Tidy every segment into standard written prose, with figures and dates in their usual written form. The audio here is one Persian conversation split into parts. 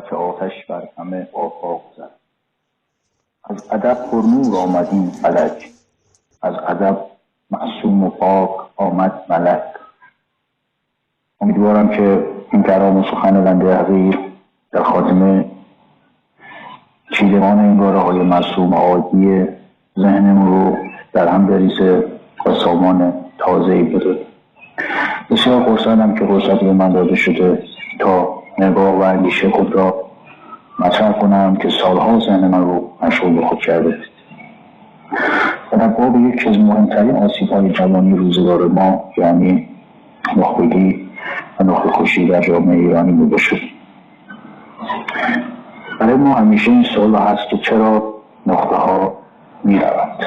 که آتش بر همه آفاق زد. از ادب پرنور آمد این فلک، از ادب معصوم و پاک آمد ملک. امیدوارم که این کلام و سخن بنده حقیر در خاتمه چیدمان این گاره‌های معصوم عادی ذهنمون رو در هم بریزه و سامان تازه‌ای بده. بسیار خرسندم که فرصتی به من داده شده تا نگاه و اندیشه خود را مطرح کنم که سالها ذهن من رو مشغول به خود کرده و در باب یکی از مهمترین آسیب‌های جوانی روزگار ما، یعنی نخبگی و نخبه‌کشی در جامعه ایرانی بوده شد. برای ما همیشه این سوال هست که چرا نخبه ها می روند؟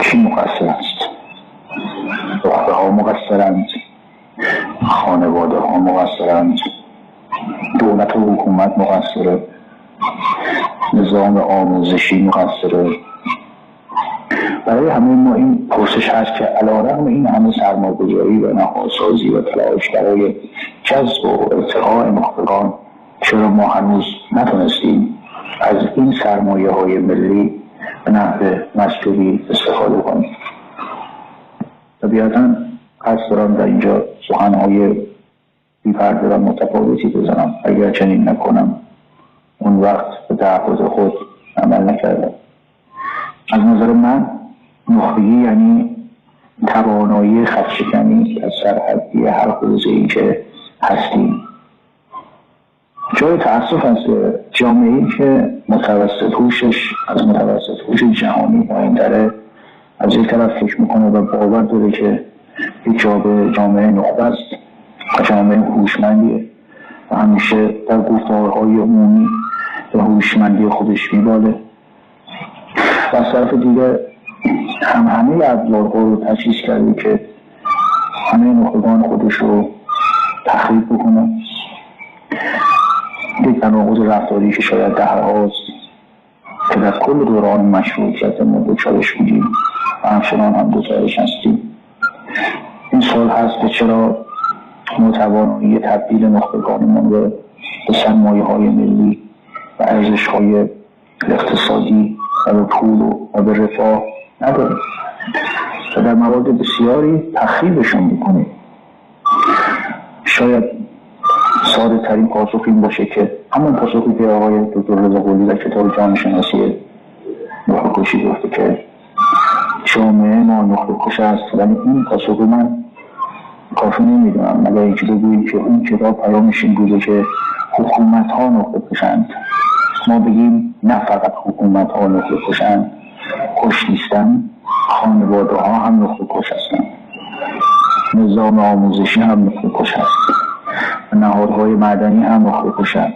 کی مقصر است؟ نخبه ها مقصرند؟ خانواده ها مقصرند؟ دولت و حکومت مقصره؟ نظام آموزشی مقصره؟ برای همه ما این پرسش هست که علیرغم این همه سرمایه‌گذاری و نهادسازی و تلاش برای جذب و ارتقاء نخبگان، چرا ما هنوز نتونستیم از این سرمایه‌های ملی به نحو مطلوبی استفاده کنیم؟ طبیعتاً قصد دارم در اینجا سخن‌های بی‌پرده و متفاوتی بزنم. اگر چنین نکنم اون وقت به تعهد خود عمل نکردم. از نظر من نخبگی یعنی توانایی خط‌شکنی از سرحدی هر حوزه‌ای که هستیم. جای تأسف است جامعه‌ای که متوسط هوشش از متوسط هوش جهانی پایین‌تره از یک طرف فکر میکنه و باور داره که یک جامعه نخبه است و جامعه هوشمندیه و همیشه در گفتارهای عمومی به هوشمندی خودش میباله و از طرف دیگه همه ابزارها رو تجهیز کرده که همه نخبگان خودش رو تخریب بکنه. یک تناقض رفتاری که شاید دههاست که در کل دوران مشروطیت ما دچارش بودیم و همچنان هم دچارش هستیم. این سوال هست که چرا توانایی تبدیل نخبگانمان رو به سرمایه‌های ملی و ارزش‌های اقتصادی و به پول و به رفاه نداریم و در موارد بسیاری تخریبشون میکنیم. شاید ساده ترین پاسخ این باشه که همون پاسخی که آقای دکتر رضا قلی در کتاب جامعه شناسی نخبه‌کشی گفته که جامعه ما نخبه‌کش است، ولی این پاسخ من کافی نمیدونم مگر اینکه بگوییم که اون کتاب پیامش این بوده که حکومت ها نخبه‌کشند. ما بگیم نه فقط حکومت ها نخبه‌کشند، کش نیستن، خانواده ها هم نخبه‌کش هستند، نظام آموزشی هم نخبه‌کش هست و نهادهای مدنی هم نخبه‌کش هست.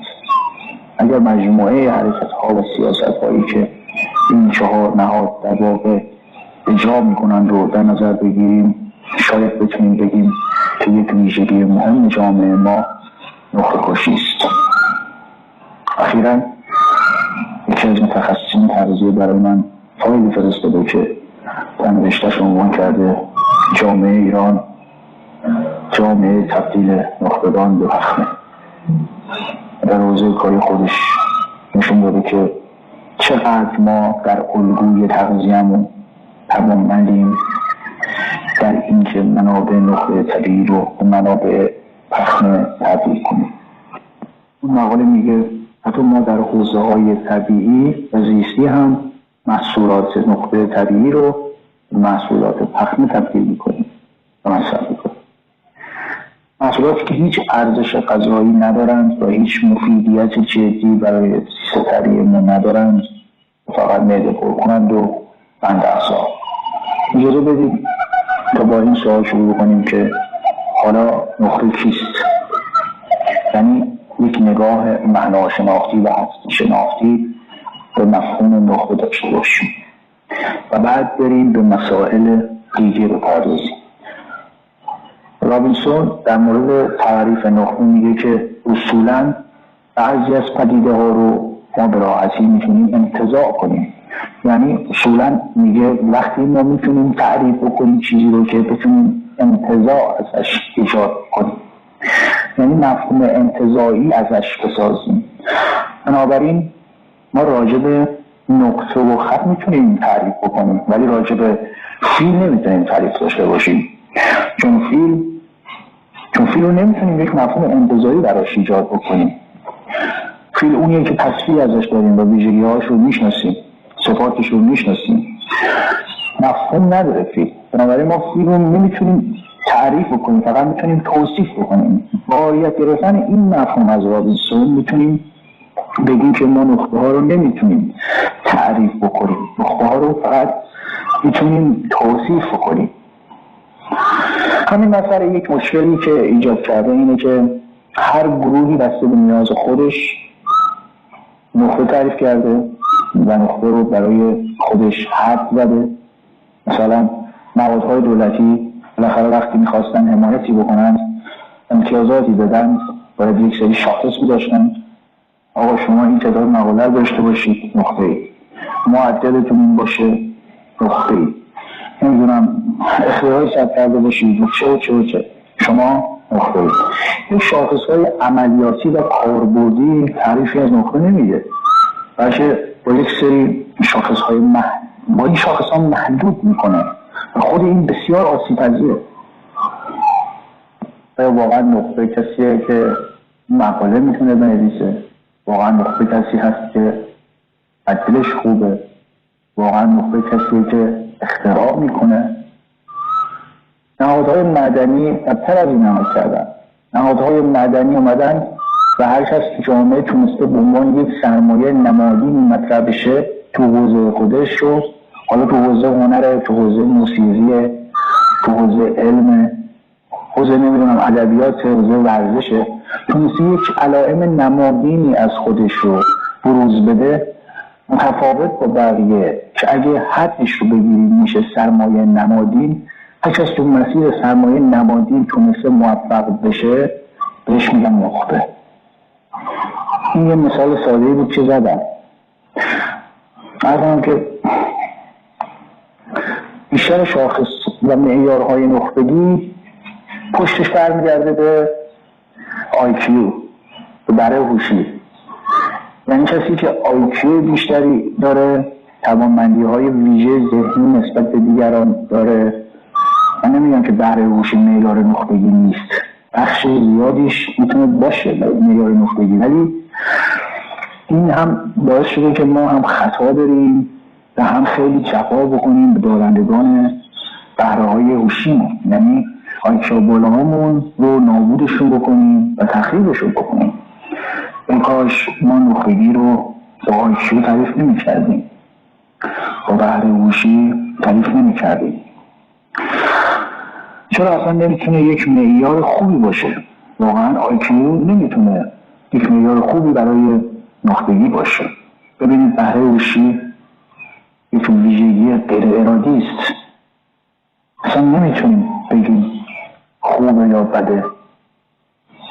اگر مجموعه حرکت ها و سیاست هایی که این 4 نهاد در واقع اجرا میکنند رو در نظر بگیریم، شاید بتونیم بگیم که یک ویژگی مهم جامعه ما نخبه‌کشی است. اخیراً یکی از متخصصین تغذیه برای من فایلی فرستاده که در نوشته‌اش عنوان کرده جامعه ایران جامعه تبدیل نخبگان به پخمه. در حوزه کاری خودش نشون داده که چقدر ما در الگوی تغذیه‌مون توانمندیم در اینکه منابع نخبه طبیعی رو به منابع پخمه تبدیل کنیم. اون مقاله میگه حتی ما در حوزه‌های طبیعی و زیستی هم محصولات نخبه طبیعی رو به محصولات پخمه تبدیل میکنیم و مصرف میکنیم. محصولاتی که هیچ ارزش غذایی ندارند و هیچ مفیدیت جدی برای سیستم طبیعی ما ندارند، فقط معده پر کنند و بند اعصاب. اجازه بدید تا با این سوال شروع بکنیم که حالا نخبه کیست؟ یعنی یک نگاه معناشناختی و هستی شناختی به مفهوم نخبه داشته باشیم و بعد بریم به مسائل دیگه بپردازیم. رابینسون در مورد تعریف نخبه میگه که اصولاً بعضی از پدیده ها رو ما به راحتی میتونیم انتزاع کنیم. یعنی اصولاً میگه وقتی ما میتونیم تعریف بکنیم چیزی رو که بتونیم انتزاع ازش ایجاد کنیم، یعنی مفهوم انتزاعی ازش بسازیم. بنابراین ما راجع به نقطه و خط میتونیم تعریف بکنیم، ولی راجع به فیل نمیتونیم تعریف داشته باشیم، چون فیل رو نمیتونیم یک مفهوم انتزاعی براش ایجاد بکنیم. فیل اونیه که تصویر ازش داریم و ویژگی‌هاش رو میشناسیم، صفاتش رو میشناسیم، مفهوم نداره فیل. بنابراین ما فیل رو نمیتونیم تعریف بکنیم، فقط میتونیم توصیف بکنیم. با رعایت گرفتن این مفهوم از رابینسون میتونیم بگیم که ما نقطه ها رو نمیتونیم تعریف بکنیم، نقطه ها رو فقط میتونیم توصیف بکنیم. همین مسئله یک مشکلی که ایجاد کرده اینه که هر گروهی بسته به نیاز خودش نقطه تعریف کرده و نقطه رو برای خودش حد زده. مثلا نهادهای دولتی بالاخره وقتی میخواستن حمایتی بکنن امتیازاتی بدن باید یک سری شاخص داشتن. آقا شما این تعداد مقاله داشته باشید، نقطه ای. معدلتون این باشه، نقطه ای. نمیدونم اختراعی ثبت کرده باشید، چه شما نقطه ای. این شاخص های عملیاتی و کاربردی تعریفی از نقطه نمیده، بلکه با یک سری شاخص های با این شاخص ها محدود میکنه و خود این بسیار آسیب‌پذیره. واقعا نقطه کسیه که مقاله میتونه بنویسه، واقعا نقطه کسی هست که عدلش خوبه، واقعا نقطه کسیه که اختراع میکنه. نهادهای مدنی بدتر از این عمل کردن. نهادهای مدنی اومدن و هر کس تو جامعه تونسته به عنوان یک سرمایه نمادی مطرح بشه تو حوزه خودش شد، حالا تو حوزه هنر، تو حوزه موسیقی، تو حوزه علم، حوزه نمیدونم ادبیات، حوزه ورزشه، تونسته یک علائم نمادینی از خودش رو بروز بده متفاوت با بقیه که اگه حدش رو بگیریم میشه سرمایه نمادین. هر کس تو مسیر سرمایه نمادین تونسته موفق بشه بهش میگن نقطه. این یه مثال ساده‌ای بود که زدم. عرضم که بیشتر شاخص و معیارهای نخبگی پشتش برمیگرده به IQ، به بره هوشی. یعنی کسی که IQ بیشتری داره، توانمندی‌های ویژه ذهنی نسبت به دیگران داره. من نمیگم که بره هوشی معیار نخبگی نیست، بخش زیادیش میتونه باشه معیار نخبگی، ولی این هم باعث شده که ما هم خطا داریم و هم خیلی جفا بکنیم به دارندگان بهره‌های هوشیمون، یعنی آیکیا بالاهامون رو نابودشون بکنیم و تخریبشون بکنیم. این کاش ما نخبگی رو با آیکیو تعریف نمی کردیم، با بهره هوشی تعریف نمی کردیم. چرا اصلا نمیتونه یک معیار خوبی باشه؟ واقعا آیکیو نمیتونه یک معیار خوبی برای نخبگی باشه. ببینید بهره هوشی یک ویژگی غیر ارادی است. اصلا نمیتونیم بگیم خوبه یا بده،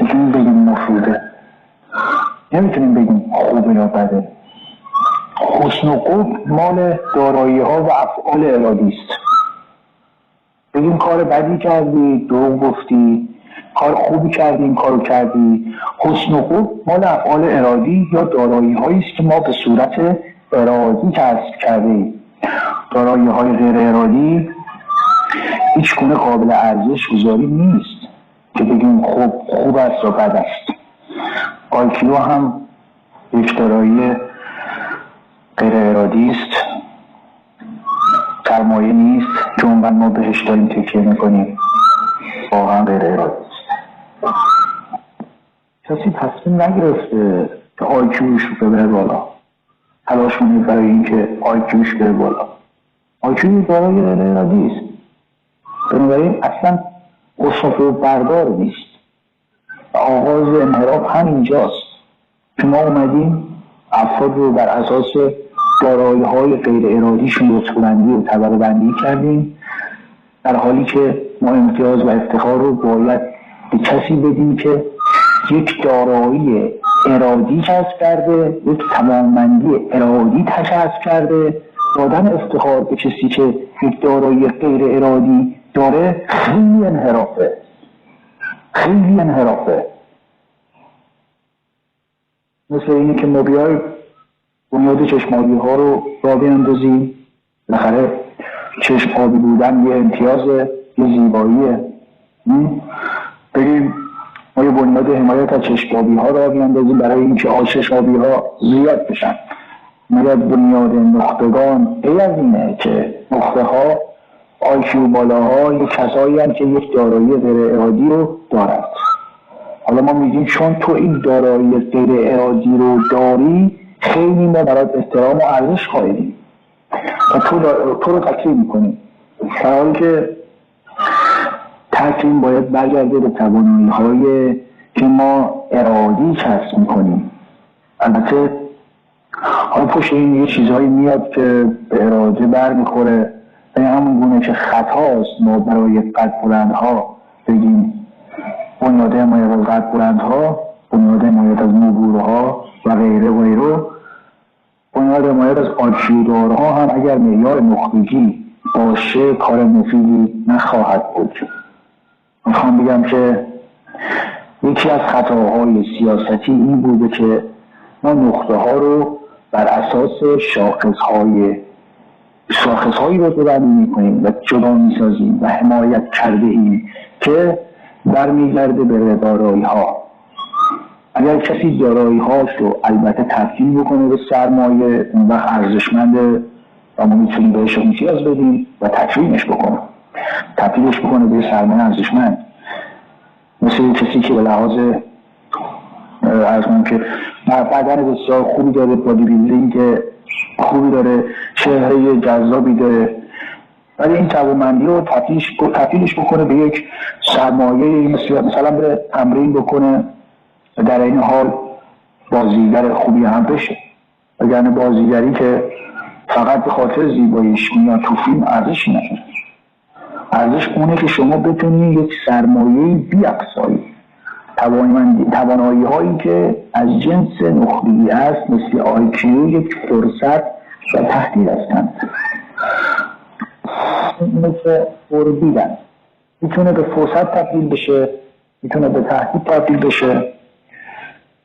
میتونیم بگیم مفیده، نمیتونیم بگیم خوبه یا بده. حسن و قبح مال دارایی ها و افعال ارادی است. بگیم کار بدی کردی، دروغ گفتی، کار خوبی کردی، این کارو کردی. حسن و قبح مال افعال ارادی یا دارایی هایی است که ما به صورت ارادی کسب کرده. دارایی های غیر ارادی هیچ گونه قابل ارزش گذاری نیست که بگیم خوب است یا بد است. آیکیو هم یک دارایی غیر ارادی است، سرمایه نیست که اونقدر ما بهش داریم تکیه میکنیم، واقعا غیر ارادی است. کسی تصمیم نگرفته که آیکیوش رو ببره بالا، تلاش کنید برای اینکه آیکیوش بره بالا. آیکیو دارایی غیر ارادی است، بنابراین اصلا اصافه بردار نیست و آغاز انحراف همینجاست که ما اومدیم افراد رو بر اساس دارایی های غیر ارادیشون رتبه‌بندی و طبقه بندی کردیم، در حالی که ما امتیاز و افتخار رو باید به کسی بدیم که یک دارایی ارادی کسب کرده، یک توانمندی ارادی کسب کرده. دادن افتخار به کسی که یک دارایی غیر ارادی داره خیلی انحرافه. مثل اینه که ما بیای بنیاد چشم آبی ها رو راه بیندازیم. بالاخره چشم آبی بودن یه امتیازه، یه زیباییه. بریم ما یه بنیاد حمایت از چشم آبی ها راه بیندازیم برای اینکه چشم آبی ها زیاد بشن. مگر بنیاد نخبگان ای از اینه که نخبه ها آیکیو بالاها یک کسایی هم که یک دارایی غیر ارادی رو دارند. حالا ما میگیم چون تو این دارایی غیر ارادی رو داری خیلی ما برات احترام و ارزش قائلیم و تو رو تکریم میکنیم، در حالی که تکریم باید برگرده به توانایی‌های که ما ارادی کسب میکنیم. البته حالا پشت این یه چیزهایی میاد که به اراده برمیخوره، به همون گونه که خطاست ما برای قد بلندها بگیم بنیاد حمایت از قد بلندها، بنیاد حمایت از نبورها و غیره و غیره. بنیاد حمایت از آجیودارها هم اگر معیار نخبگی باشه کار مفیدی نخواهد بود. میخوام بگم که یکی از خطاهای سیاستی این بوده که ما نخبه ها رو بر اساس شاخصهایی رو بندی میکنیم و جدا میسازیم و حمایت کرده ایم که برمیگرده به دارایی ها. اگر کسی دارایی هاش رو البته تبدیل بکنه به سرمایه، اون وقت ارزشمنده و ما میتونیم بهش امتیاز بدیم و تکریمش بکنه، تبدیلش بکنه به سرمایه ارزشمند. مثل کسی که به لحاظ ارزمان که بدن بسیار خوبی داره، بادی بیلدینگ خوبی داره، چهره جذابی داره، ولی این توانمندی رو تبدیلش بکنه به یک سرمایه، مثلا بره تمرین بکنه و در این حال بازیگر خوبی هم بشه. وگرنه بازیگری که فقط به خاطر زیباییش میاد تو فیلم ارزشی نداره. ارزش اونه که شما بتونید یک سرمایه بی‌افزایی، توانایی هایی که از جنس نخبگی است مثل آیکیو یک فرصت و تهدید هستند. مثل اوربیدن میتونه به فرصت تبدیل بشه، میتونه به تهدید تبدیل بشه.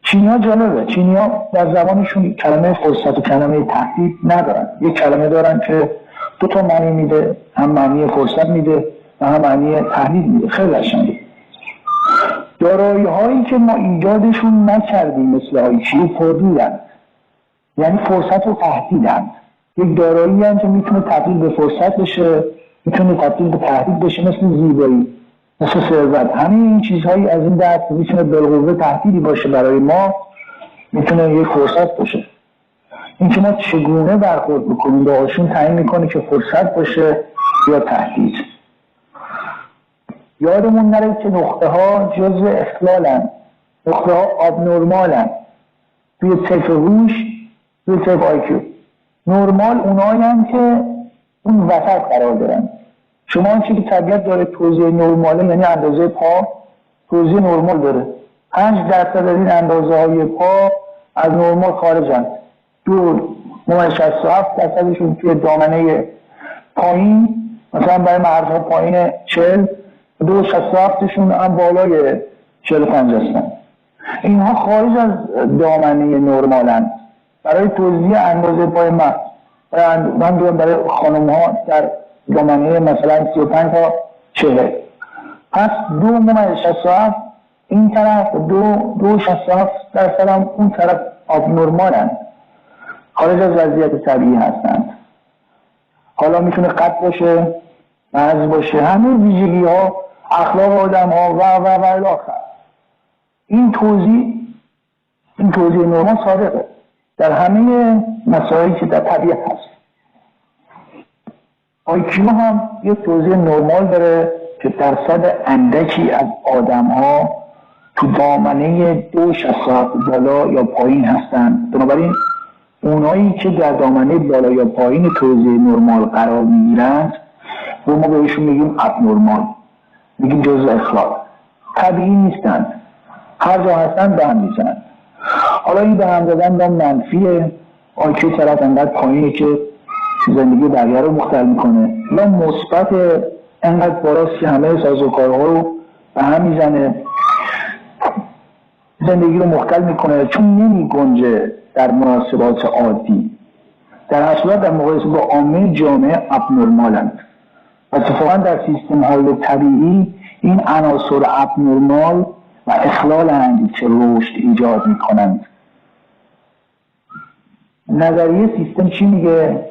چینی‌ها جالبه، چینی‌ها در زبانشون کلمه فرصت و کلمه تهدید ندارن. یک کلمه دارن که دو تا معنی میده، هم معنی فرصت میده و هم معنی تهدید میده. خیلی قشنگه. دارایی هایی که ما ایجادشون نکردیم مثل آیکیو پردیدن، یعنی فرصت و تهدیدن. یک دارایی هم که میتونه تبدیل به فرصت بشه، میتونه تبدیل به تهدید بشه، مثل زیبایی، مثل ثروت. همین این چیزهایی از این دست میتونه بالقوه تهدیدی باشه برای ما، میتونه یک فرصت باشه. این که ما چگونه برخورد بکنیم باهاشون تعیین میکنه که فرصت باشه یا تهدید. یادمون نره که نقطه ها جزء اخلالن، نقطه ها آبنورمالن توی طیف هوش، توی طیف آیکیو. نورمال اونایی هم که اون وسط قرار دارن. شما آنچه که طبیعت داره توزیع نورماله، یعنی اندازه پا توزیع نورمال داره. 5% از این اندازه های پا از نورمال خارجن. 2.67% توی دامنه پایین، مثلا برای مردها پایین 40، 2.67% هم بالای 45 هستن. اینها خارج از دامنه نورمالن. برای توزیع اندازه پای من برای خانم ها در دامنه مثلا 35 تا 40. پس 2.67 این طرف، 2.67% هم اون طرف آبنورمالن، خارج از وضعیت طبیعی هستند. حالا میتونه قد باشه، مرز باشه، همه ویژگی ها، اخلاق آدم ها و الاخر. این توضیح نورمال صادقه در همه مسائلی که در طبیعت هست. آیکیو هم یک توضیح نورمال داره که درصد اندکی از آدم ها تو دامنه 2.67 بالا یا پایین هستند. بنابراین اونایی که در دامنه بالا یا پایین توضیح نورمال قرار میگیرند و ما بهشون میگیم ابنورمال، میگیم جزء اخلاق، طبیعی نیستند، هر جا هستند به هم میزنند. حالا این به هم زدن با منفیه. آیکیو طرف انقدر پایینه که زندگی بقیه رو مختل میکنه، یا مثبت انقدر بالاست که همه سازوکارها رو به هم میزنه. زندگی رو مختل میکنه چون نمی گنجه در مناسبات عادی. در هر صورت در مقایسه با عامه جامعه ابنرمالند. اتفاقا در سیستم های طبیعی این عناصر ابنرمال و اخلالند که رشد ایجاد میکنند. نظریه سیستم چی میگه؟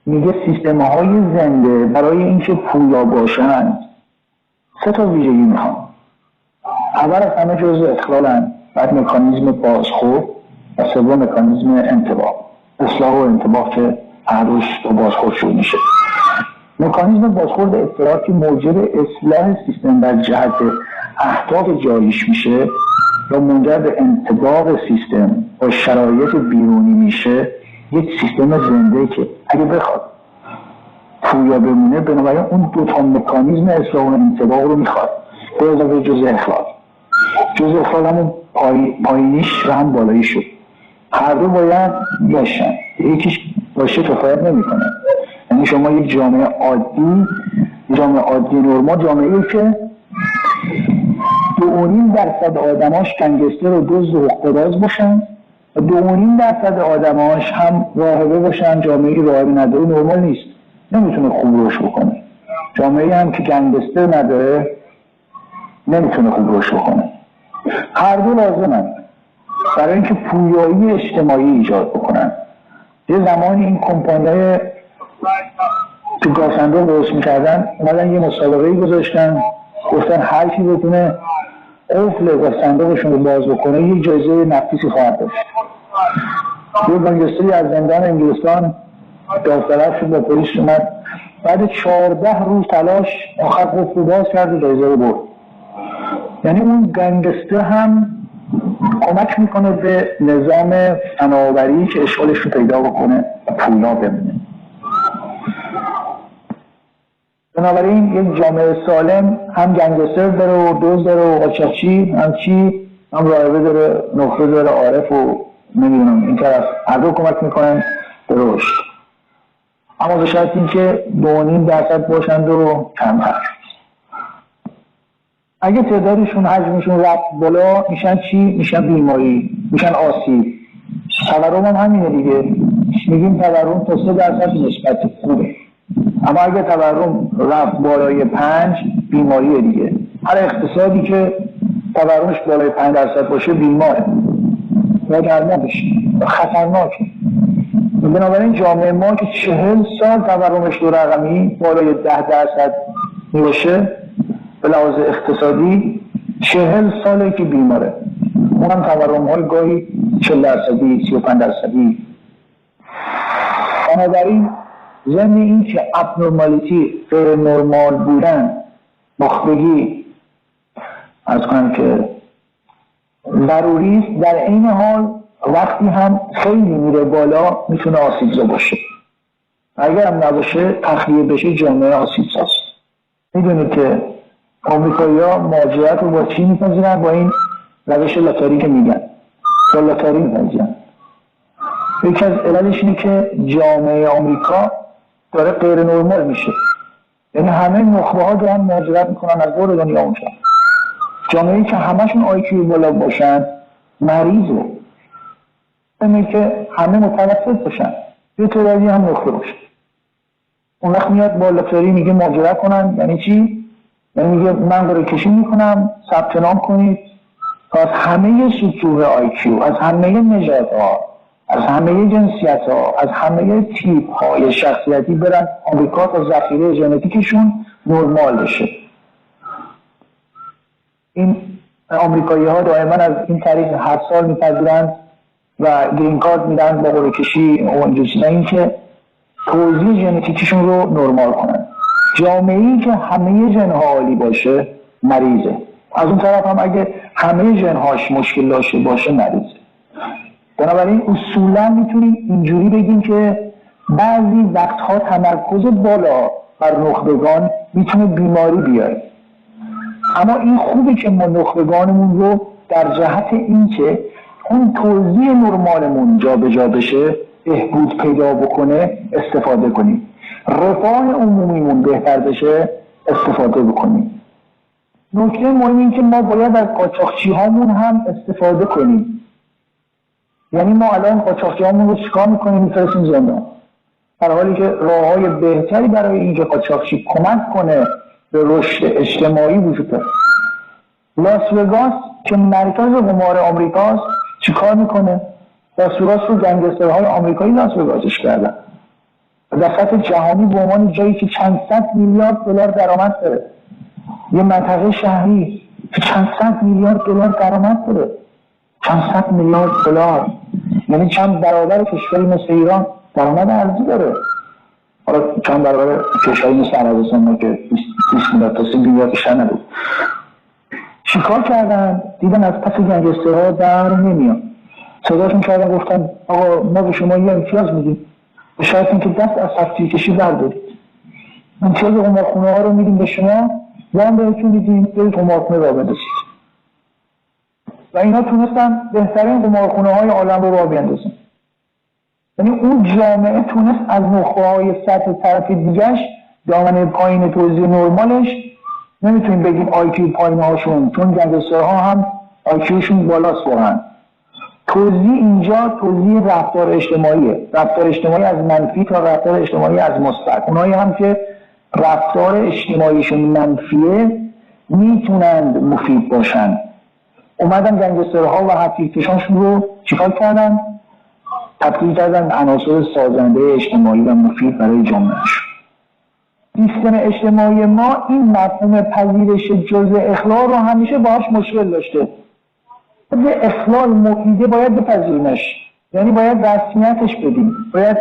میگه سیستم های زنده برای اینکه پویا باشند 3 ویژگی میخوان. اول از همه جزء اخلالند، بعد مکانیزم بازخورد و سوم مکانیزم انطباق. اصلاح و انطباق که هر روز با بازخورد شروع میشه. مکانیزم بازخورد اضطراب که موجب اصلاح سیستم در جهت اهداف جاریش میشه یا منجر به انطباق سیستم با شرایط بیرونی میشه، یک سیستم زنده که اگه بخواد پویا بمونه بنابراین اون 2 مکانیزم اصلاح و انطباق رو میخواد به اضافه جزء اخلال. جزء اخلال همون پایینیش و هم بالاییش شد. هر دو باید باشن، یکیش باشه کفایت نمیکنه. یعنی شما یک جامعه عادی نرمال جامعه‌ای که 2.5% آدماش گنگستر و دزد و حقه‌باز باشن و 2.5% آدماش هم راهبه باشن، جامعه‌ای راهبه نداره نرمال نیست، نمیتونه خوب رشد بکنه. جامعه‌ای هم که گنگستر نداره نمیتونه خوب رشد بکنه. هر دو لازمن برای اینکه پویایی اجتماعی ایجاد بکنن. یه زمانی این کمپانی‌های تو گازصندوق درست میکردن، اومدن یه مسابقه‌ای گذاشتن، گفتن هر کی بتونه قفل گازصندوقشون رو باز بکنه یک جایزه نفیسی خواهد داشت. یه گنگستری از زندان انگلستان داوطلب شد، با پلیس اومد، بعد 14 روز تلاش آخر قفل رو باز کرد و جایزه رو برد. یعنی اون گنگستر هم کمک میکنه به نظام فناوری که اشکالش رو پیدا بکنه و پویا بمونه. بنابراین یک جامعه سالم هم گنگستر داره و دزد داره و قاچاقچی هم راهبه داره، نخبه داره، عارف و نمیدونم این طرف. هر دو کمک میکنن به رشد، اما به شرط این که 2.5% باشند و کمتر. اگه تعدادشون حجمشون رفت بالا میشن چی؟ میشن بیماری، میشن آسیب. تورم هم همینه دیگه. میگیم تورم تا 3% نسبت خوبه، اما اگه تورم رفت بالای 5 بیماریه دیگه. هر اقتصادی که تورمش بالای 5% باشه بیماره و درمان بشه و خطرناکه. بنابراین جامعه ما که 40 سال تورمش دو رقمی بالای 10% باشه به لحاظ اقتصادی 40 ساله که بیماره. اونم تورم‌های گاهی 40%، 35%. بنابراین ضمن این که ابنرمالیتی، غیر نرمال بودن، نخبگی از کنم که ضروری است، در این حال وقتی هم خیلی میره بالا میتونه آسیبزا باشه. اگر هم نباشه تخلیه بشه جامعه آسیبزاست. میدونید که آمریکایی‌ها مهاجرت رو با چی میپذیرن؟ با این روش لاتاری که میگن، با لاتاری میپذیرن. یکی از علتش اینه که جامعه آمریکا داره غیر نرمال میشه. یعنی همه نخبه ها دارن مهاجرت میکنن از دور دنیا اونجا. جامعه‌ای که همشون آیکیو بالا باشن مریضه. اینه که همه متوسط باشن، یه طوری هم نخبه باشه. اون وقت میاد با لاتاری میگه مهاجرت کنن. یعنی چی؟ یعنی میگه من قرعه کشی میکنم، ثبت نام کنید تا از همه سطوح آیکیو، از همه نژادها، از همه جنسیت ها، از همه تیپ های شخصیتی برن آمریکا تا ذخیره ژنتیکشون نرمال بشه. این آمریکایی ها دائما از این طریق هر سال میپذیرند و گرین کارت میدن با قرعه کشی و اینجور چیزا، این که توزیع ژنتیکیشون رو نرمال کنن. جامعه‌ای که همه ژن‌ها عالی باشه مریضه. از اون طرف هم اگه همه ژن‌هاش مشکل داشته باشه مریضه. بنابراین اصولا میتونیم اینجوری بگیم که بعضی وقتها تمرکز بالا بر نخبگان میتونه بیماری بیاره. اما این خوبه که ما نخبگانمون رو در جهت این که اون توزیع نرمالمون جا به جا بشه، بهبود پیدا بکنه استفاده کنیم. رفاه عمومیمون بهتر بشه استفاده بکنیم. نکته مهم این که ما باید از قاچاقچی هامون هم استفاده کنیم. یعنی ما الان قاچاقچی هامون رو چیکار میکنیم؟ میفرستیم زندان، در حالی که راههای بهتری برای اینکه قاچاقچی کمک کنه به رشد اجتماعی وجود داره. لاس وگاس که مرکز قمار آمریکاست چیکار میکنه؟ لاس وگاس رو گنگسترهای آمریکایی لاس وگاسش کردن در سطح جهانی به عنوان جایی که چند صد میلیارد دلار درآمد داره، یه منطقه شهری که چند صد میلیارد دلار درآمد داره، چند صد میلیارد دلار، یعنی چند برابر کشوری مثل ایران درآمد ارزی داره. حالا چند برابر کشوری مثل عربستان که 20 میلیارد تا 30 میلیارد بیشتر نبود. چیکار کردن؟ دیدن از پس گنگسترها در نمیان، صداشون کردن گفتن آقا ما به شما یه امتیاز میدیم، به شرط اینکه دست از تفتیش کشی بردارید. امتیاز قمارخونه ها رو میدیم به شما، وام بهتون میدیم برید قمارخونه راه بندازید. و اینا تونستن بهترین قمارخونه های عالم رو راه بیندازن. یعنی اون جامعه تونست از نخبه های سطح طرف دیگهش دامنه پایین توزیع نرمالش، نمیتونیم بگیم آیکیو پایین هاشون، چون گنگسترها هم آیکیوشون بالاست واقعا. توزیع اینجا توزیع رفتار اجتماعیه، رفتار اجتماعی از منفی تا رفتار اجتماعی از مثبت. اونایی هم که رفتار اجتماعیشون منفیه میتونند مفید باشن. اومدن گنگسترها و هفتیرکشانشون رو چیکار کردن؟ تبدیل کردن عناصر سازنده اجتماعی و مفید برای جامعهش. سیستم اجتماعی ما این مفهوم پذیرش جزء اخلال رو همیشه باهاش مشکل داشته. به اخلال مفیده باید بپذیریمش، یعنی باید رسمیتش بدیم، باید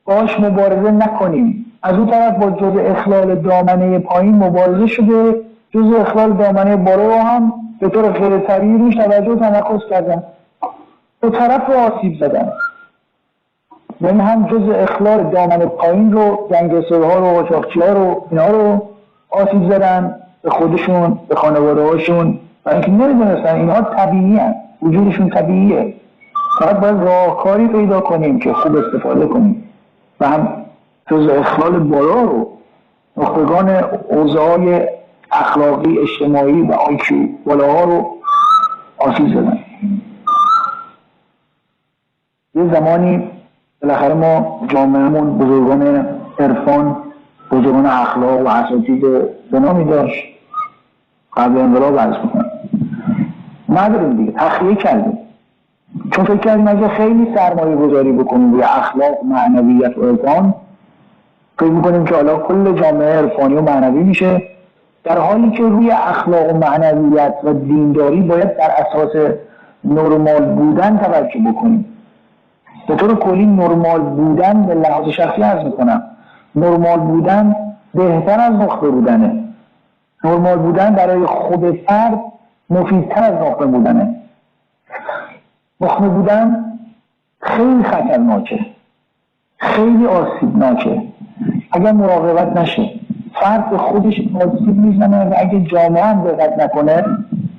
باهاش مبارزه نکنیم. از اون طرف با جزء اخلال دامنه پایین مبارزه شده، جزء اخلال دامنه بالا هم به طور غیر طبیعی روش توجه و تمرکز کردن، دو طرف رو آسیب زدن. یعنی هم جزء اخلال دامنه پایین رو گنگسترها رو قاچاقچی‌ها رو اینا رو آسیب زدن، به خودشون به خانواده هاشون، برای اینکه نمیدونستن اینها طبیعی هستن، وجودشون طبیعیه. فقط باید راهکاری پیدا کنیم که خوب استفاده کنیم. و هم جزء اخلال بالا رو نخبگان اوضاع اخلاقی اجتماعی و آیکیو بالاها رو آسیب زدن. یه زمانی بالاخره ما جامعهمون بزرگان عرفان، بزرگان اخلاق و اساتید بنامی داشت، قبل انقلاب عرض میکنم نداریم دیگه، تخلیه کردیم. چون فکر کردیم اگه خیلی سرمایه گذاری بکنیم روی اخلاق، معنویت و عرفان، فکر میکنیم که حالا کل جامعه عرفانی و معنوی میشه، در حالی که روی اخلاق و معنویت و دینداری باید در اساس نرمال بودن توجه بکنیم. به طور کلی نرمال بودن به لحاظ شخصی عرض میکنم، نرمال بودن بهتر از نخبه بودنه. نرمال بودن برای خود فرد مفیدتر از نخبه بودنه. نخبه بودن خیلی خطرناکه، خیلی آسیبناکه. اگر مراقبت نشه فرد به خودش آسیب میزنه و اگه جامعه هم دقت نکنه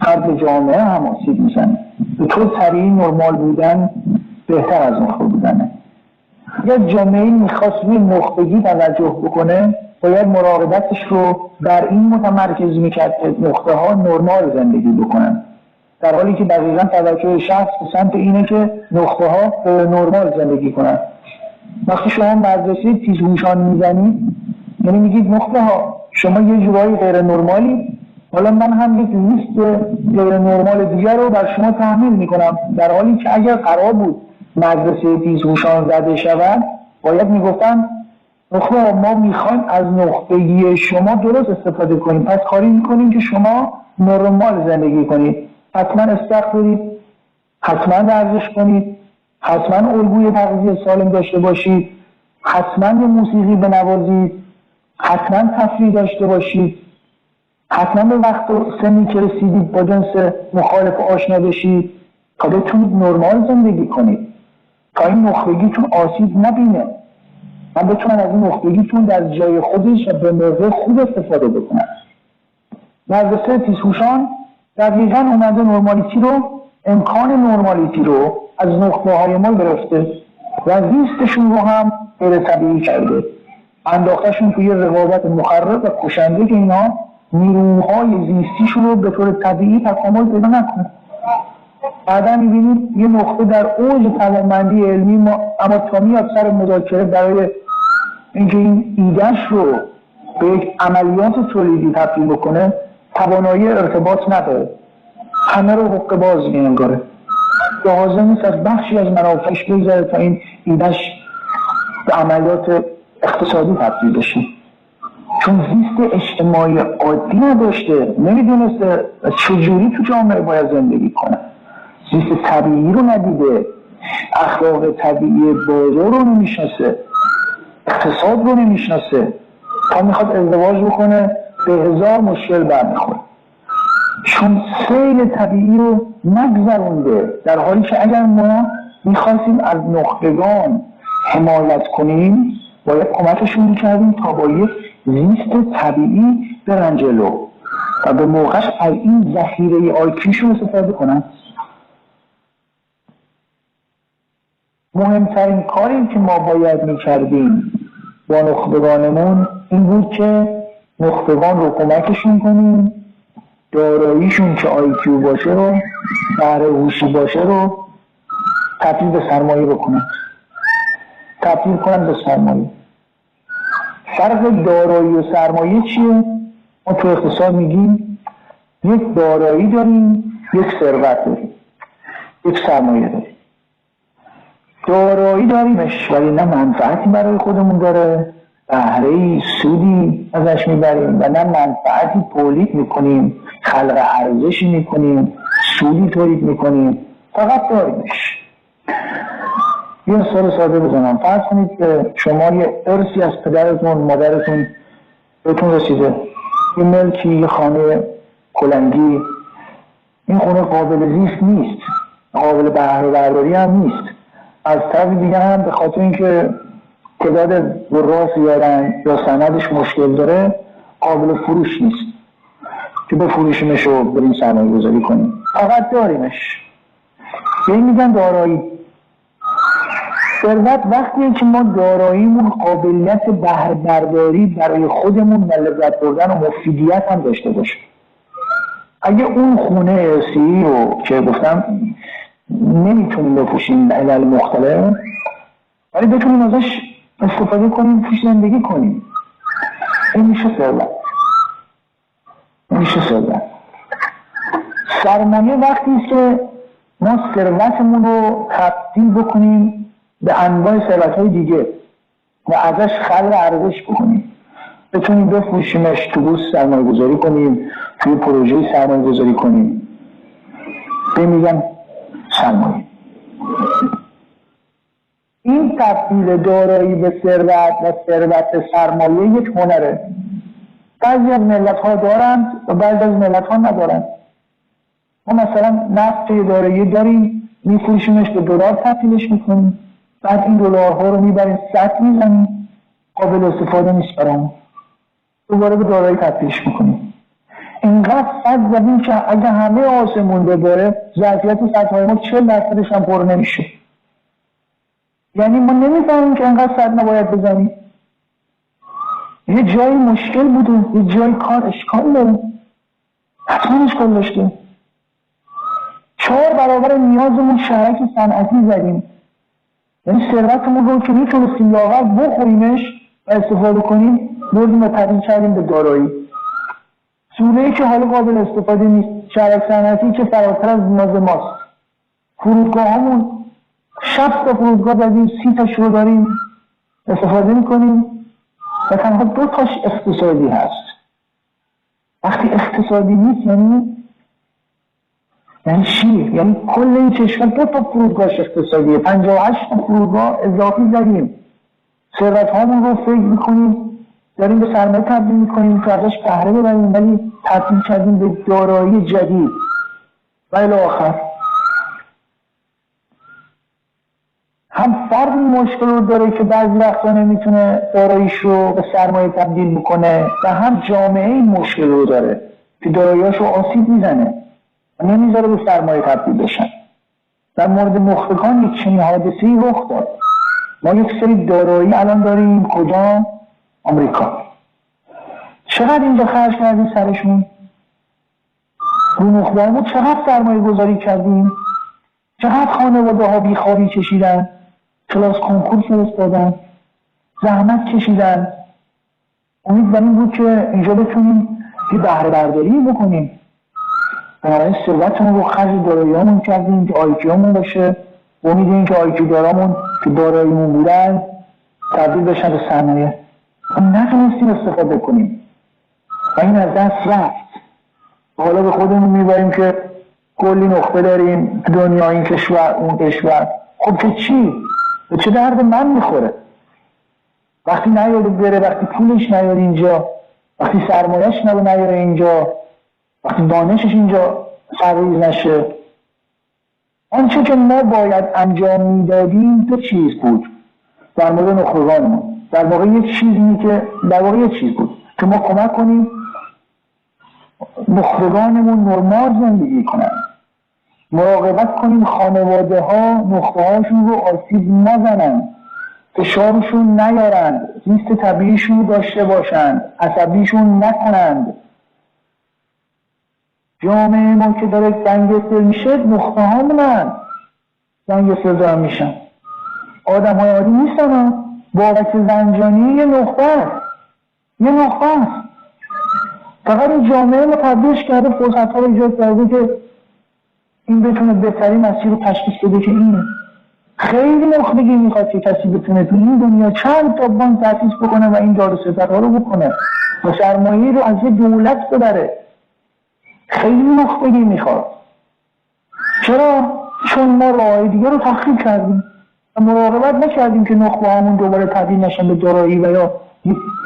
فرد جامعه هم آسیب میزنه. به طور طبیعی نرمال بودن بهتر از نخبه بودنه. اگر جامعه میخواست روی نخبگی توجه بکنه باید مراقبتش رو بر این متمرکز میکرد که نخبه ها نرمال زندگی بکنن، در حالی که دقیقا توجه شخص به سمت اینه که نخبه ها نرمال زندگی کنن. وقتی شما بررسی تیزهوشان میزنید یعنی میگید نخبه ها شما یه جورایی غیر نرمالی، حالا من هم یک لیست غیر نرمال دیگر رو بر شما تحمیل میکنم، در حالی که اگر قرار بود مدرسه تیزهوشان زده شود باید میگفتن نخبه ما میخوایم از نخبگی شما درست استفاده کنیم، پس کاری میکنیم که شما نرمال زندگی کنید، حتما استخ برید، حتما ورزش کنید، حتما الگوی تغذیه سالم داشته باشید، حتما به موسیقی بنوازید، حتما تفریح داشته باشید، حتما به وقت و سنی که رسیدید با جنس مخالف آشنا بشید تا بتونید نرمال زندگی کنید، تا این نخبگیتون آسیب نبینه و بتونن از این نخبگیتون در جای خودش و به موقع خوب استفاده بکنن. مدرسه تیزهوشان دقیقاً اومده نرمالیتی رو، امکان نرمالیتی رو از نخبه های ما گرفته و زیستشون رو هم غیر طبیعی کرده، انداختشون توی رقابت مخرب و کشنده که اینا نیروهای زیستیشون رو به طور طبیعی تکامل پیدا نکنه. بعدا میبینید یه نقطه در اوج توانمندی علمی ما اما تا میاد سر مذاکره برای اینکه این ایدهش رو به یک عملیات تولیدی تبدیل بکنه توانایی ارتباط نداره، همه رو حق باز می‌انگاره، لازم نیست از بخشی از منافعش بگذاره تا این ایدهش به عملیات اقتصادی تبدیل بشه، چون زیست اجتماعی عادی نداشته، نمیدونسته چجوری تو جامعه باید زندگی کنه، زیست طبیعی رو ندیده، اخلاق طبیعی بازار رو نمیشناسه، اقتصاد رو نمیشناسه، تا میخواد ازدواج بکنه به هزار مشکل برمیخوره، چون سیل طبیعی رو نگذرونده. در حالی که اگر ما میخواستیم از نخبگان حمایت کنیم باید کمکشون میکردیم تا با یک زیست طبیعی برن جلو و به موقعش از این ذخیره آیکیشون استفاده کنن. مهمترین کاری که ما باید میکردیم با نخبگانمون این بود که نخبگان رو کمکشون کنیم داراییشون که آیکیو باشه رو، بهره هوشی باشه رو تبدیل به سرمایه بکنن، تبدیل کنن به سرمایه. فرق دارایی و سرمایه چیه؟ ما تو اقتصاد میگیم یک دارایی داریم، یک ثروت داریم، یک سرمایه داریم. دارایی داریمش ولی نه منفعتی برای خودمون داره، بهره‌ای سودی ازش میبریم و نه منفعتی تولید میکنیم، خلق ارزشی میکنیم، سودی تولید میکنیم، فقط داریمش. یه مثال ساده بزنم. فرض کنید که شما یه ارثی از پدرتون مادرتون بهتون رسیده، یه ملکی، یه خانه کلنگی. این خونه قابل زیست نیست، قابل بهره برداری هم نیست. از طرف دیگه هم به خاطر اینکه تعداد وراث یا سندش مشکل داره قابل فروش نیست که بفروشیمش و بریم سرمایه گذاری کنیم، فقط داریمش. به این میگن دارایی. ثروت وقتیه که ما داراییمون قابلیت بهره برداری برای خودمون و لذت بردن و مفیدیت هم داشته باشه. اگه اون خونه ارثی رو که گفتم نمیتونیم بفروشیم به علل مختلف، ولی بتونیم ازش استفاده کنیم، توش زندگی کنیم، این میشه ثروت. میشه ثروت. سرمایه وقتی است که ما ثروتمون رو تبدیل بکنیم به انواع ثروت‌های دیگه و ازش خلق ارزش بکنیم، بتونیم بفروشیمش، تو بورس سرمایه گذاری کنیم، توی پروژه سرمایه گذاری کنیم. میگن سرمایه. این تبدیل دارایی به ثروت و ثروت به سرمایه یک هنره. بعضی از ملت‌ها دارند و بعضی از ملت‌ها ندارند. ما مثلا نفت دارایی داریم، میفروشیمش به دلار تبدیلش میکنیم، بعد این دلارها رو میبریم سطح میزنیم، قابل استفاده نیست برامون، دوباره به دارایی تبدیلش میکنیم. اینقدر سطح زدیم که اگه همه آسمون بباره ظرفیت سطح‌های ما 40% هم پر نمیشه. یعنی ما نمیفهمیم که اینقدر سطح نباید بزنیم. یه جایی مشکل بوده، یه جایی کار اشکال داره، حتما اشکال داشته. 4 برابر نیازمون شرک صنعتی زدیم، یعنی ثروتمون رو که میتونستیم لاغر بخوریمش و استفاده کنیم بردیم و تبدیل کردیم به دارایی. سوله‌ای که حالا قابل استفاده نیست، شرک صنعتی که فراتر از نیاز ماست. فرودگاه همون 60 تا فرودگاه داریم، 30 تاش رو داریم استفاده میکنیم و تنها 2 تاش اقتصادی هست. وقتی اقتصادی نیست یعنی چی؟ یعنی کل این کشور 2 تا فرودگاهش اقتصادیه، 58 تا فرودگاه اضافی زدیم. ثروت هامون رو فکر میکنیم داریم به سرمایه تبدیل میکنیم که ازش بهره ببریم، ولی تبدیل کردیم به دارایی جدید و الی آخر. هم فرد این مشکل رو داره که بعضی وقتا نمیتونه داراییش رو به سرمایه تبدیل میکنه و هم جامعه این مشکل رو داره که دارایی‌هاش رو آسیب میزنه و نمیذاره به سرمایه تبدیل بشن. در مورد نخبگان یک چنین حادثه‌ای رخ داد. ما یک سری دارایی الان داریم، کجا؟ آمریکا. چقدر اینجا خرج کردیم سرشون؟ رو نخبه‌هامون چقدر سرمایه گذاری کردیم؟ چقدر خانواده ها بیخوابی کشیدن؟ کلاس کنکور فرستادن؟ زحمت کشیدن؟ امید بر این بود که اینجا بتونیم یه بهره برداری بکنیم. بنابراین ثروتمون رو خرج دارایی‌هامون کردیم که آیکیومون باشه، امید این که آیکیو دارامون که داراییمون بودن تبدیل بشن به سرمایه. نتونستیم استفاده کنیم و این از دست رفت. حالا به خودمون میبریم که کلی نخبه داریم دنیا، این کشور اون کشور. خب که چی؟ به چه درد من میخوره؟ وقتی نیاره بره، وقتی پولش نیاره اینجا، وقتی سرمایهش نیاره اینجا، وقتی دانشش اینجا سرریز نشه. آنچه که ما باید انجام میدادیم دو چیز بود در مورد نخبگانمون. در واقع یک چیز بود که ما کمک کنیم نخبگانمون نرمال زندگی کنن، مراقبت کنیم خانواده ها نخبه هاشون رو آسیب نزنن، فشارشون نیارند، زیست طبیعیشون داشته باشند، عصبیشون نکنند. جامعه ما که داره گنگستر میشه، نخبه هامونن گنگستر دارن میشن. آدم های عادی نیستن. بابک زنجانی یه نخبه است. فقط این جامعه ما تبدیلش کرده، فرصت ها رو ایجاد کرده که این بتونه بهترین مسیر رو تشخیص بده که اینه. خیلی نخبگی میخواد که کسی بتونه تو این دنیا چند تا بانک تأسیس بکنه و این دار و ستر ها رو بکنه و سرمایه رو از یه دولت ببره. خیلی نخبگی میخواد. چرا؟ چون ما راههای دیگه رو تخریب کردیم و مراقبت نکردیم که نخبه همون دوباره تبدیل نشن به دارایی و یا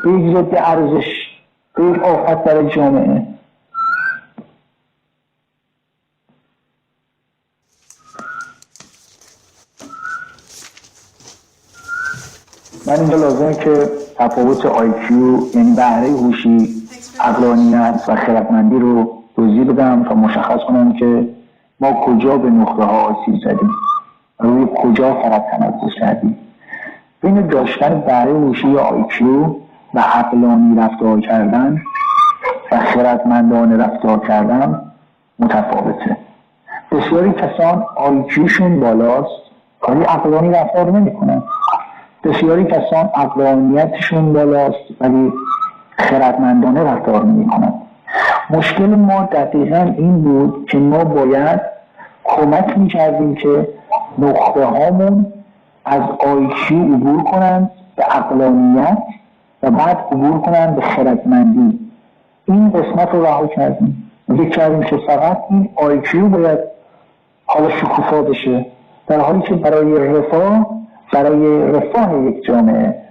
به یک ضد ارزش، به یک آفت برای جامعه. من اینجا لازمه که تفاوت IQ یعنی بهره هوشی، عقلانیت و خردمندی رو توضیح بدم تا مشخص کنم که ما کجا به نقطه ها آسیب زدیم، روی کجا فقط تمرکز کردیم. بین داشتن بهره هوشی یا IQ و عقلانی رفتار کردن و خردمندانه رفتار کردن متفاوته. بسیاری کسان IQشون بالاست ولی عقلانی رفتار نمی کنن. بسیاری کسان عقلانیتشون بالاست ولی خردمندانه رفتار نمی کنن. مشکل ما دقیقا این بود که ما باید کمک می کردیم که نخبه هامون از IQ عبور کنن به عقلانیت و بعد عبور کنن به خردمندی. این قسمت رو رها کردیم. فکر کردیم که فقط این IQ باید حالا شکوفا بشه، در حالی که برای رفاه یک جامعه،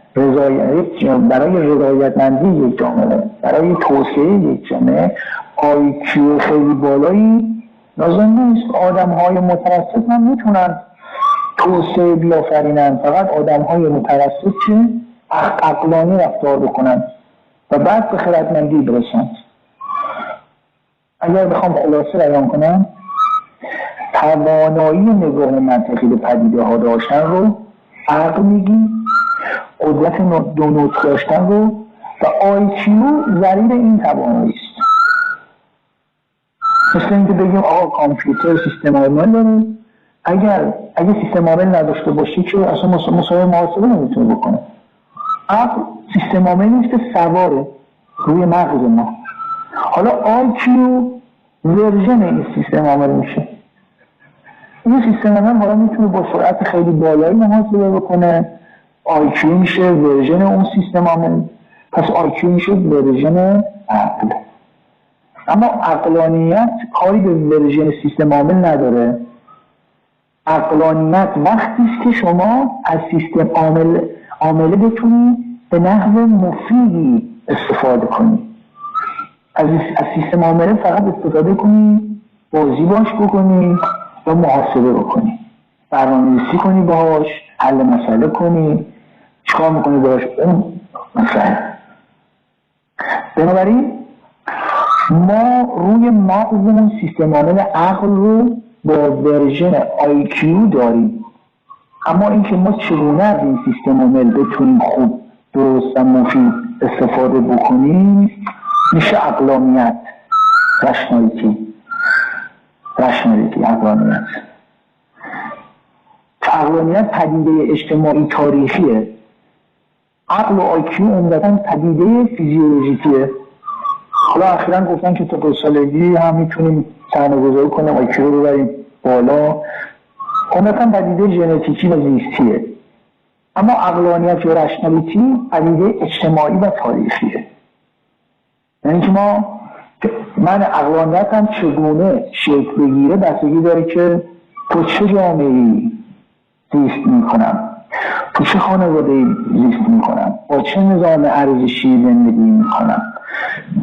برای رضایتمندی یک جامعه، برای توسعه یک جامعه IQ خیلی بالایی لازم نیست. آدم های متوسط هم میتونن توسعه بیافرینن، فقط آدم های متوسط که عقلانی رفتار بکنن و بعد به خردمندی برسند. اگر بخوام خلاصه بیان کنم، توانایی نگاه منطقی به پدیده ها داشتن رو عقل میگی، قدرت دو نوک داشتن رو و IQ ضریب این توانایی است. مثل اینکه بگیم آقا کامپیوتر سیستم عامل داره، اگه سیستم عامل نداشته باشه که اصلا مسابقه محاسبه نمیتونه بکنه. عقل سیستم عامل نیست که سواره روی مغز ما. حالا IQ ورژن این سیستم عامل میشه. این سیستم عامل حالا میتونه با سرعت خیلی بالایی محاسبه بکنه. IQ میشه ورژن اون سیستم عامل، پس IQ میشه ورژن عقل. اما عقلانیت کاری به ورژن سیستم عامل نداره. عقلانیت وقتی است که شما از سیستم عامل بتونی به نحو مفیدی استفاده کنی. از سیستم عامل فقط استفاده کنی، بازی باش بکنی و محاسبه بکنی، برنامه‌نویسی کنی باهاش، حل مسئله کنی، چیکار میکنی باهاش اون مسئله. بنابراین ما روی مغزمون سیستم عامل عقل رو با ورژن IQ داریم، اما اینکه ما چگونه از این سیستم عامل بتونیم خوب درست و مفید استفاده بکنیم میشه عقلانیت، رشنالیتی عقلانیت. عقلانیت پدیده اجتماعی تاریخیه. عقل و آیکیو عمدتاً پدیده فیزیولوژیکیه. حالا اخیراً گفتن که تا 2 سالگی هم میتونیم سرمایه‌گذاری کنیم آیکیو رو ببریم بالا. عمدتاً پدیده ژنتیکی و زیستیه. اما عقلانیت یا رشنالیتی پدیده اجتماعی و تاریخیه. یعنی که من عقلانیتم چگونه شکل بگیره بستگی داره که تو چه جامعه‌ای زیست میکنم، تو چه خانواده‌ای زیست میکنم، با چه نظام ارزشی زندگی میکنم.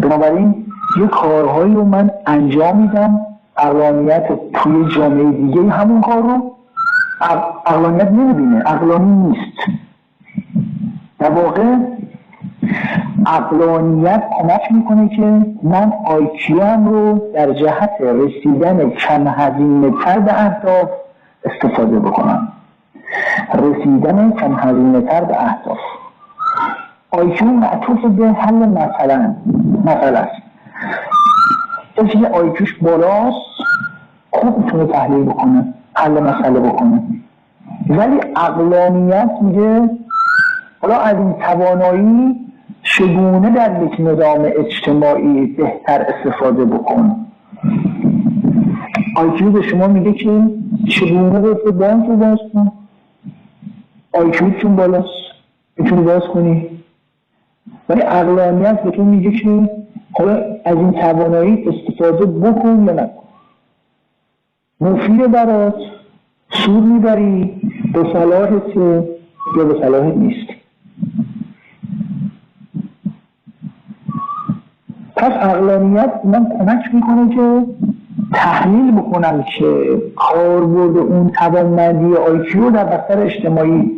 بنابراین یه کارهایی رو من انجام میدم، عقلانیت توی جامعه دیگه همون کار رو عقلانیت نمیبینه، عقلانی نیست. در واقع عقلانیت کمک میکنه که من آیکیوم رو در جهت رسیدن کم هزینه تر به اهداف استفاده بکنم. آیکیو معطوف به حل مسئله است. کسی که آیکیوش بالاست خوب میتونه تحلیل بکنه، حل مسئله بکنه. ولی عقلانیت میگه حالا از این توانایی چگونه در یک نظام اجتماعی بهتر استفاده بکن. آیکیو به شما میگه که چگونه به بانک رو باز کن. آیکیو چون بالاست میتونی باز کنی. ولی عقلانیت به تو میگه که حالا از این توانایی استفاده بکن یا نکن. مفیده برات، سود میبری، به صلاحت یا به صلاحت نیست. پس عقلانیت من کمک میکنه که تحلیل بکنم که کاربرد اون توانمندی آیکیو در بستر اجتماعی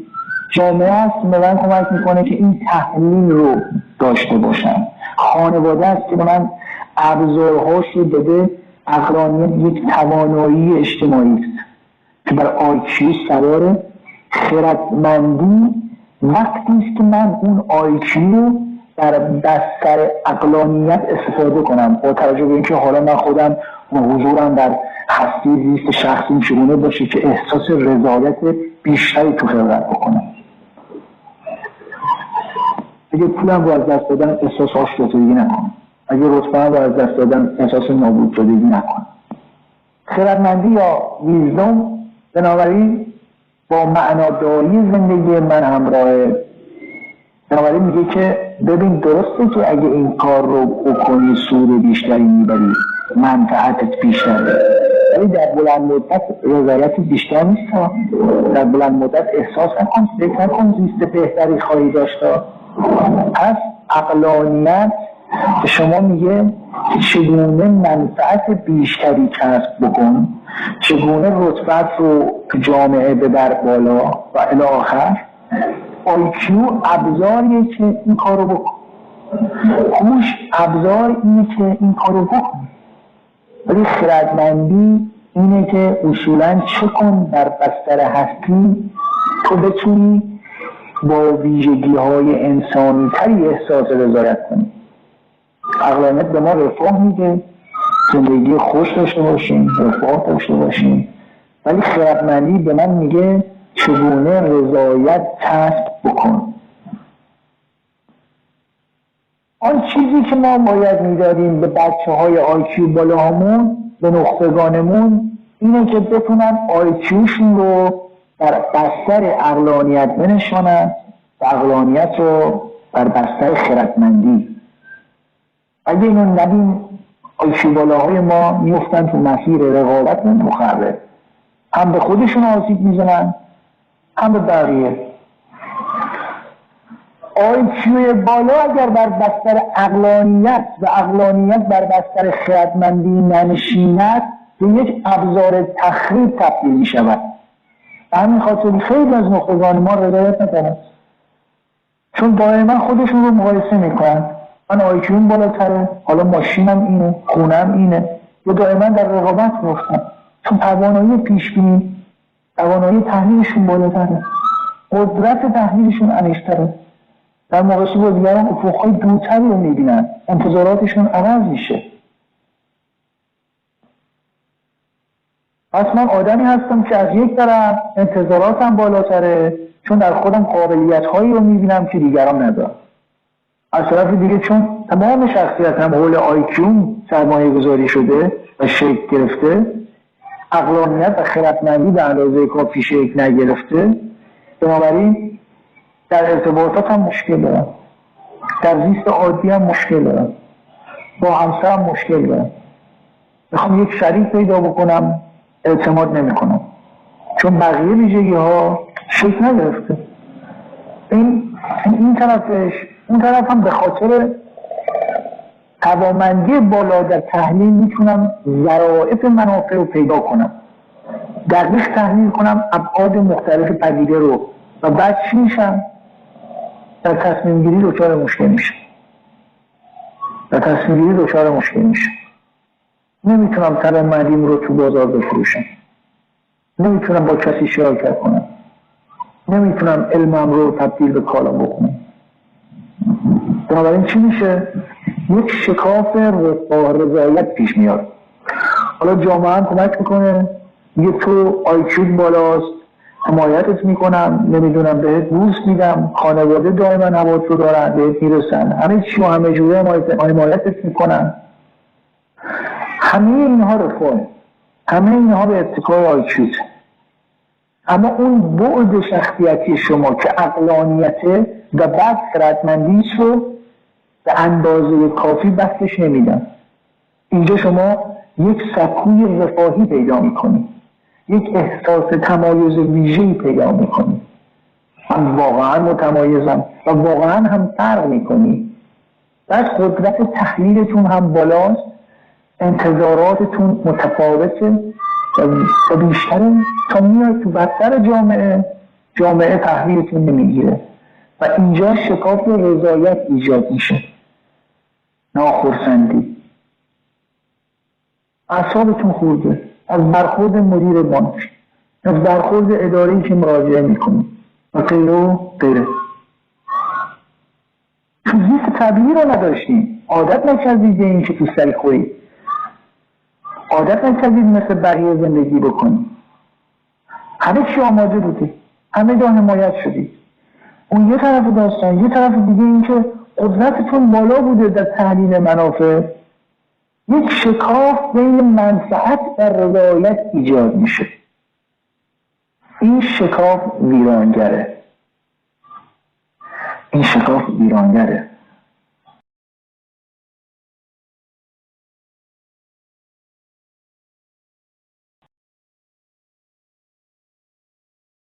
جامعه است. به من کمک میکنه که این تحلیل رو داشته باشم. خانواده است که به من ابزارهاش رو بده. عقلانیت یک توانایی اجتماعی است که بر آیکیو سواره. خردمندی وقتی است که من اون آیکیو در بستر عقلانیت استفاده کنم، با توجه به اینکه حالا من خودم و حضورم در هستی زیست شخصی چگونه باشه که احساس رضایت بیشتری تو خلقت بکنم. اگه پولم رو از دست دادم احساس آشفتگی نکنم. اگه رتبه‌ام رو از دست دادم احساس نابود شدگی نکنم. خردمندی یا ویزدم بنابراین با معناداری زندگی من همراهه. بنابراین میگه که ببین درسته که اگه این کار رو بکنی سود بیشتری میبری، منفعتت بیشتره، ولی در بلند مدت رضایت بیشتر نیست. در بلند مدت احساس نکن، فکر نکن زیست بهتری خواهی داشت. پس عقلانیت به شما میگه که چگونه منفعت بیشتری کسب بکن، چگونه رتبت رو تو جامعه ببر بالا و الی آخر. آیکیو ابزاریه که این کار رو بکن. هوش ابزار اینه که این کار رو بکن. ولی خردمندی اینه که اصولاً چه کن در بستر هستی تو بتونی با ویژگی‌های انسانی تری احساس رضایت کنی. عقلانیت به ما رفاه میده، زندگی خوش داشته باشیم، رفاه داشته باشیم. ولی خردمندی به من میگه چگونه رضایت کسب بکن. آن چیزی که ما باید میدادیم به بچه‌های آیکیو بالاهامون، به نخبگانمون، اینه که بتونن آیکیوشون رو در بستر عقلانیت بنشانن و عقلانیت رو در بستر خردمندی. اگه اینو ندیم آیکیو بالاهای ما میفتن تو مسیر رقابت مخرب. هم به خودشون آسیب میزنن هم به بقیه. آیکیو بالا اگر بر بستر عقلانیت و عقلانیت بر بستر خردمندی ننشیند به یک ابزار تخریب تبدیل می شود. همین خاطر خیلی از نخبگان ما رضایت نکنند، چون دائما خودشون رو مقایسه میکنن. من آیکیوم بالاتره، حالا ماشینم اینه، خونم اینه، یا دائما در رقابت میفتن، چون توانایی پیشبینی، توانایی تحلیلشون بالاتره، قدرت تحلیلشون عمیق‌تره. در مقایسه با دیگران افقهای دورتری رو میبینن، انتظاراتشون عوض میشه. پس من آدمی هستم که از یک طرف انتظاراتم بالاتره، چون در خودم قابلیت‌هایی رو میبینم که دیگران ندارن. از طرف دیگه چون تمام شخصیتم حول آیکیوم سرمایه گذاری شده و شکل گرفته، عقلانیت و خردمندی به اندازه کافی شکل نگرفته، بنابراین در ارتباطات هم مشکل دارم، در زیست عادی هم مشکل دارم، با همسرم مشکل دارم. میخوام یک شریک پیدا بکنم، اعتماد نمی کنم چون بقیه ویژگی ها شکل نگرفته. این طرفش، اون طرف هم به خاطر توانمندی بالا در تحلیل میتونم ظرافت منافع رو پیدا کنم، دقیق تحلیل کنم ابعاد مختلف پدیده رو و بعد چی میشم؟ در تصمیم گیری دچار مشکل میشم. نمیتونم توانمندیم رو تو بازار بفروشم، نمیتونم با کسی شراکت کنم، نمیتونم علمم رو تبدیل به کالا بکنم. بنابراین چی میشه؟ یک شکاف رضایت پیش میاد. حالا جامعه هم کمک میکنه، میگه تو آیکیوت بالاست، حمایتت میکنم، نمیدونم بهت بورس میدم، خانواده دائما هوات رو دارن، بهت میرسن، همه چی و همه جوره حمایتت میکنن. همه اینها رفاه، همه اینها به اتکای آیکیوت. اما اون بعد شخصیتی شما که عقلانیته و بعد خردمندی رو به اندازه کافی بستش نمیدن. اینجا شما یک سکوی رفاهی پیدا میکنید، یک احساس تمایز ویژه‌ای پیدا میکنید. من واقعا متمایزم و واقعا هم فرق میکنید. بعد قدرت تحلیلتون هم بالاست، انتظاراتتون متفاوته و بیشتره تا میاد تو بستر جامعه تحلیلتون نمیگیره و اینجا شکاف رضایت ایجاد میشه، ناخرسندی. اعصابتون خورده از برخورد مدیر بانک، از برخورد اداره‌ای که مراجعه میکنید و غیره. چون زیست طبیعی رو نداشتیم، عادت نکردید به این که تو سری خورید، عادت نکردید مثل بقیه زندگی بکنید. همه چی آماده بوده، همه جا حمایت شدید. اون یه طرف داستان، یه طرف دیگه این که قدرتتون بالا بوده در تحلیل منافع. یک شکاف بین منفعت و رضایت ایجاد میشه. این شکاف ویرانگره.